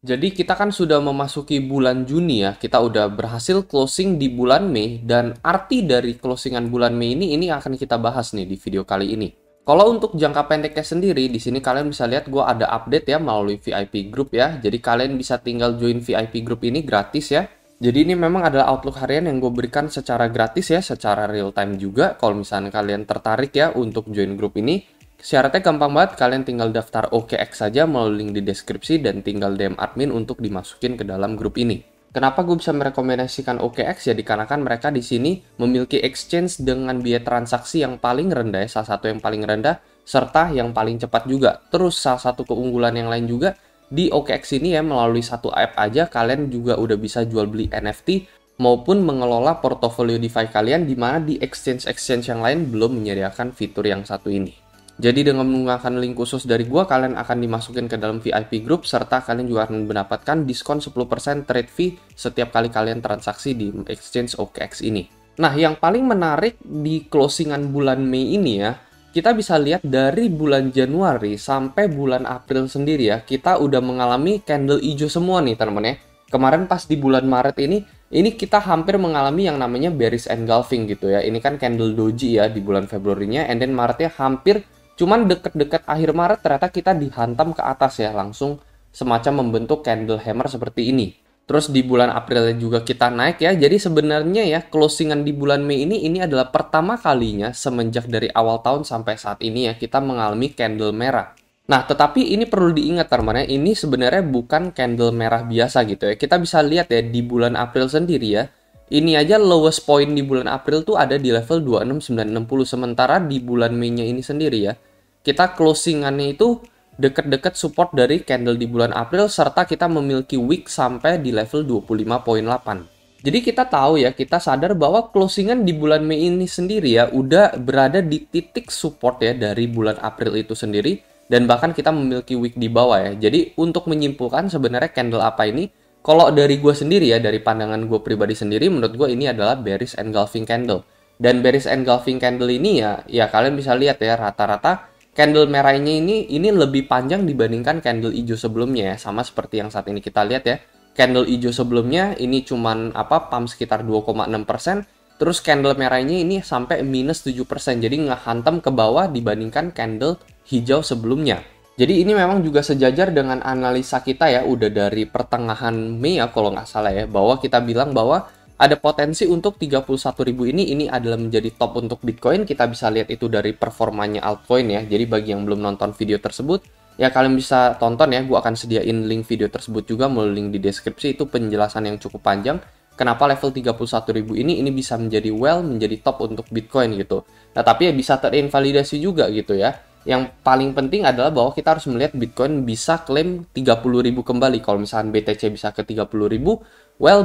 Jadi kita kan sudah memasuki bulan Juni ya, kita udah berhasil closing di bulan Mei, dan arti dari closingan bulan Mei ini akan kita bahas nih di video kali ini. Kalau untuk jangka pendeknya sendiri, di sini kalian bisa lihat gue ada update ya melalui VIP group ya. Jadi kalian bisa tinggal join VIP group ini gratis ya. Jadi ini memang adalah outlook harian yang gue berikan secara gratis ya, secara real time juga. Kalau misalnya kalian tertarik ya untuk join grup ini, syaratnya gampang banget, kalian tinggal daftar OKX saja melalui link di deskripsi dan tinggal DM admin untuk dimasukin ke dalam grup ini. Kenapa gue bisa merekomendasikan OKX ya? Dikarenakan mereka di sini memiliki exchange dengan biaya transaksi yang paling rendah ya, salah satu yang paling rendah, serta yang paling cepat juga. Terus salah satu keunggulan yang lain juga, di OKX ini ya melalui satu app aja kalian juga udah bisa jual beli NFT maupun mengelola portofolio DeFi kalian, di mana di exchange-exchange yang lain belum menyediakan fitur yang satu ini. Jadi dengan menggunakan link khusus dari gua, kalian akan dimasukin ke dalam VIP group, serta kalian juga akan mendapatkan diskon 10% trade fee setiap kali kalian transaksi di exchange OKX ini. Nah, yang paling menarik di closingan bulan Mei ini ya, kita bisa lihat dari bulan Januari sampai bulan April sendiri ya, kita udah mengalami candle hijau semua nih teman-teman ya. Kemarin pas di bulan Maret ini kita hampir mengalami yang namanya bearish engulfing gitu ya. Ini kan candle doji ya di bulan Februarinya, and then Maretnya hampir, cuman deket-deket akhir Maret ternyata kita dihantam ke atas ya, langsung semacam membentuk candle hammer seperti ini. Terus di bulan April juga kita naik ya. Jadi sebenarnya ya closingan di bulan Mei ini adalah pertama kalinya semenjak dari awal tahun sampai saat ini ya kita mengalami candle merah. Nah, tetapi ini perlu diingat teman-teman ya, ini sebenarnya bukan candle merah biasa gitu ya. Kita bisa lihat ya di bulan April sendiri ya. Ini aja lowest point di bulan April tuh ada di level 26960, sementara di bulan Mei-nya ini sendiri ya, kita closingannya itu deket-deket support dari candle di bulan April, serta kita memiliki wick sampai di level 25.8. Jadi kita tahu ya, kita sadar bahwa closingan di bulan Mei ini sendiri ya udah berada di titik support ya dari bulan April itu sendiri, dan bahkan kita memiliki wick di bawah ya. Jadi untuk menyimpulkan sebenarnya candle apa ini, kalau dari gue sendiri ya, dari pandangan gue pribadi sendiri, menurut gue ini adalah bearish engulfing candle. Dan bearish engulfing candle ini ya kalian bisa lihat ya, rata-rata candle merahnya ini lebih panjang dibandingkan candle hijau sebelumnya ya. Sama seperti yang saat ini kita lihat ya. Candle hijau sebelumnya ini cuman pump sekitar 2,6%. Terus candle merahnya ini sampai minus 7%. Jadi ngehantam ke bawah dibandingkan candle hijau sebelumnya. Jadi ini memang juga sejajar dengan analisa kita ya, udah dari pertengahan Mei ya kalau nggak salah ya, bahwa kita bilang bahwa ada potensi untuk 31.000 ini adalah menjadi top untuk Bitcoin. Kita bisa lihat itu dari performanya altcoin ya. Jadi bagi yang belum nonton video tersebut, ya kalian bisa tonton ya. Gue akan sediain link video tersebut juga melalui link di deskripsi. Itu penjelasan yang cukup panjang. Kenapa level 31.000 ini bisa menjadi menjadi top untuk Bitcoin gitu. Nah, tapi ya bisa terinvalidasi juga gitu ya. Yang paling penting adalah bahwa kita harus melihat Bitcoin bisa klaim 30.000 kembali. Kalau misalnya BTC bisa ke 30.000,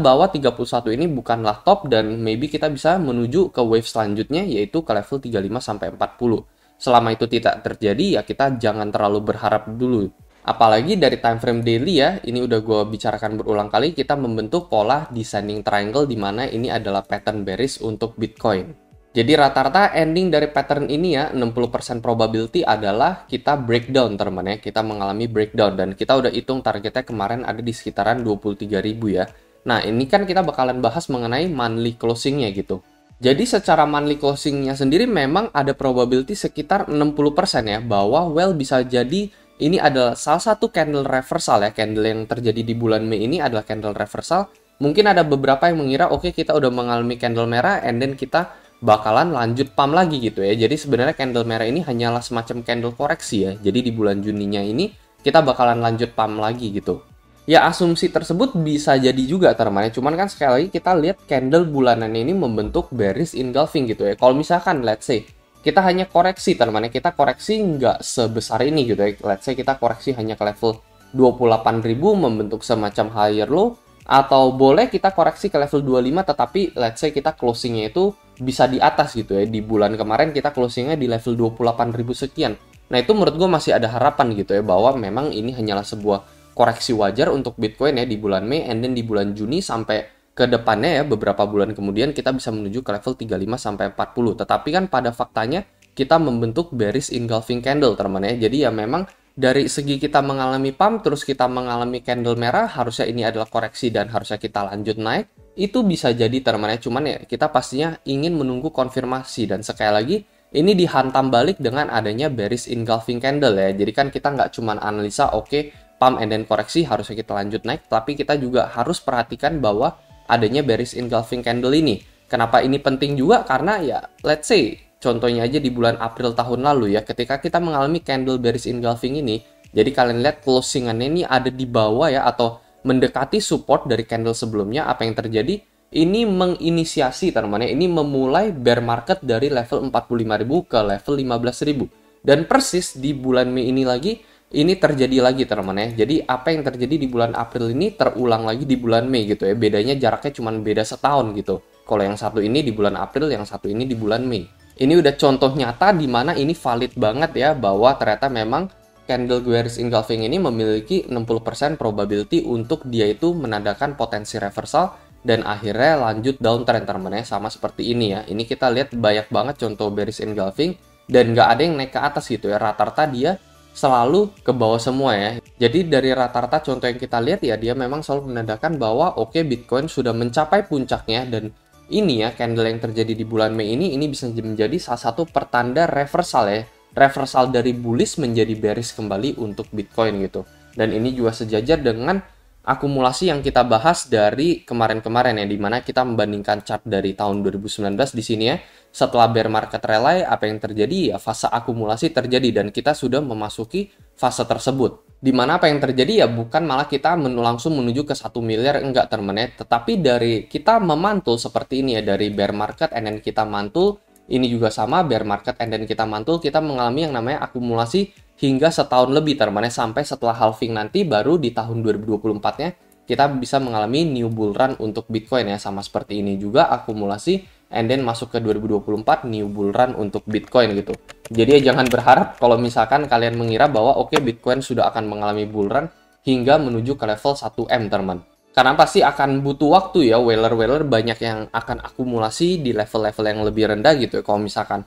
bahwa 31 ini bukanlah top, dan maybe kita bisa menuju ke wave selanjutnya yaitu ke level 35 sampai 40. Selama itu tidak terjadi ya kita jangan terlalu berharap dulu. Apalagi dari time frame daily ya, ini udah gue bicarakan berulang kali, kita membentuk pola descending triangle di mana ini adalah pattern bearish untuk Bitcoin. Jadi rata-rata ending dari pattern ini ya 60% probability adalah kita breakdown teman-teman ya, kita mengalami breakdown, dan kita udah hitung targetnya kemarin ada di sekitaran 23.000 ya. Nah, ini kan kita bakalan bahas mengenai monthly closingnya gitu. Jadi secara monthly closingnya sendiri memang ada probability sekitar 60% ya, bahwa bisa jadi ini adalah salah satu candle reversal ya. Candle yang terjadi di bulan Mei ini adalah candle reversal. Mungkin ada beberapa yang mengira oke, kita udah mengalami candle merah and then kita bakalan lanjut pump lagi gitu ya. Jadi sebenarnya candle merah ini hanyalah semacam candle koreksi ya. Jadi di bulan Juninya ini kita bakalan lanjut pump lagi gitu. Ya asumsi tersebut bisa jadi juga teman-teman. Cuman kan sekali lagi kita lihat candle bulanan ini membentuk bearish engulfing gitu ya. Kalau misalkan let's say kita hanya koreksi teman-teman, kita koreksi nggak sebesar ini gitu ya. Let's say kita koreksi hanya ke level 28.000 membentuk semacam higher low, atau boleh kita koreksi ke level 25 tetapi let's say kita closingnya itu bisa di atas gitu ya. Di bulan kemarin kita closingnya di level 28.000 sekian. Nah itu menurut gue masih ada harapan gitu ya, bahwa memang ini hanyalah sebuah koreksi wajar untuk Bitcoin ya di bulan Mei, and then di bulan Juni sampai ke depannya ya beberapa bulan kemudian kita bisa menuju ke level 35 sampai 40. Tetapi kan pada faktanya kita membentuk bearish engulfing candle teman-teman ya. Jadi ya memang dari segi kita mengalami pump, terus kita mengalami candle merah, harusnya ini adalah koreksi dan harusnya kita lanjut naik. Itu bisa jadi teman-teman, cuman ya kita pastinya ingin menunggu konfirmasi. Dan sekali lagi, ini dihantam balik dengan adanya bearish engulfing candle ya. Jadi kan kita nggak cuman analisa, oke, pump and then koreksi, harusnya kita lanjut naik, tapi kita juga harus perhatikan bahwa adanya bearish engulfing candle ini. Kenapa ini penting juga? Karena ya, let's say, contohnya aja di bulan April tahun lalu ya, ketika kita mengalami candle bearish engulfing ini, jadi kalian lihat closingannya ini ada di bawah ya, atau mendekati support dari candle sebelumnya. Apa yang terjadi? Ini menginisiasi teman-teman ya, ini memulai bear market dari level 45.000 ke level 15.000. Dan persis di bulan Mei ini lagi, ini terjadi lagi teman-teman ya. Jadi apa yang terjadi di bulan April ini terulang lagi di bulan Mei gitu ya. Bedanya jaraknya cuma beda setahun gitu. Kalau yang satu ini di bulan April, yang satu ini di bulan Mei. Ini udah contoh nyata di mana ini valid banget ya, bahwa ternyata memang candle bearish engulfing ini memiliki 60% probability untuk dia itu menandakan potensi reversal dan akhirnya lanjut downtrend teman-teman ya, sama seperti ini ya. Ini kita lihat banyak banget contoh bearish engulfing dan nggak ada yang naik ke atas gitu ya. Rata-rata dia selalu ke bawah semua ya. Jadi dari rata-rata contoh yang kita lihat ya, dia memang selalu menandakan bahwa oke, Bitcoin sudah mencapai puncaknya. Dan ini ya, candle yang terjadi di bulan Mei ini bisa menjadi salah satu pertanda reversal ya. Reversal dari bullish menjadi bearish kembali untuk Bitcoin gitu. Dan ini juga sejajar dengan akumulasi yang kita bahas dari kemarin-kemarin ya, dimana kita membandingkan chart dari tahun 2019 di sini ya. Setelah bear market rally, apa yang terjadi ya, fase akumulasi terjadi dan kita sudah memasuki fase tersebut. Dimana apa yang terjadi ya, bukan malah kita langsung menuju ke 1 miliar, enggak teman-teman ya. Tetapi dari kita memantul seperti ini ya, dari bear market and then kita mantul, ini juga sama, bear market and then kita mantul, kita mengalami yang namanya akumulasi hingga setahun lebih teman-teman ya, sampai setelah halving nanti baru di tahun 2024-nya kita bisa mengalami new bull run untuk Bitcoin ya, sama seperti ini juga akumulasi and then masuk ke 2024 new bull run untuk Bitcoin gitu. Jadi ya jangan berharap kalau misalkan kalian mengira bahwa oke, Bitcoin sudah akan mengalami bull run hingga menuju ke level 1M teman. Karena pasti akan butuh waktu ya, whaler banyak yang akan akumulasi di level-level yang lebih rendah gitu ya. Kalau misalkan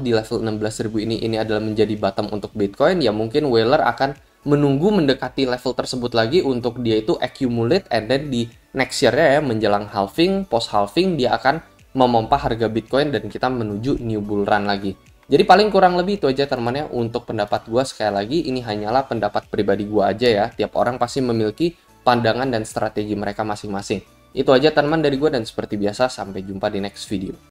di level 16.000 ini adalah menjadi bottom untuk Bitcoin, ya mungkin whaler akan menunggu mendekati level tersebut lagi untuk dia itu accumulate and then di next year-nya ya, menjelang halving, post halving dia akan memompa harga Bitcoin dan kita menuju new bull run lagi. Jadi paling kurang lebih itu aja teman-teman ya untuk pendapat gua. Sekali lagi ini hanyalah pendapat pribadi gua aja ya. Tiap orang pasti memiliki pandangan dan strategi mereka masing-masing. Itu aja teman-teman dari gua dan seperti biasa sampai jumpa di next video.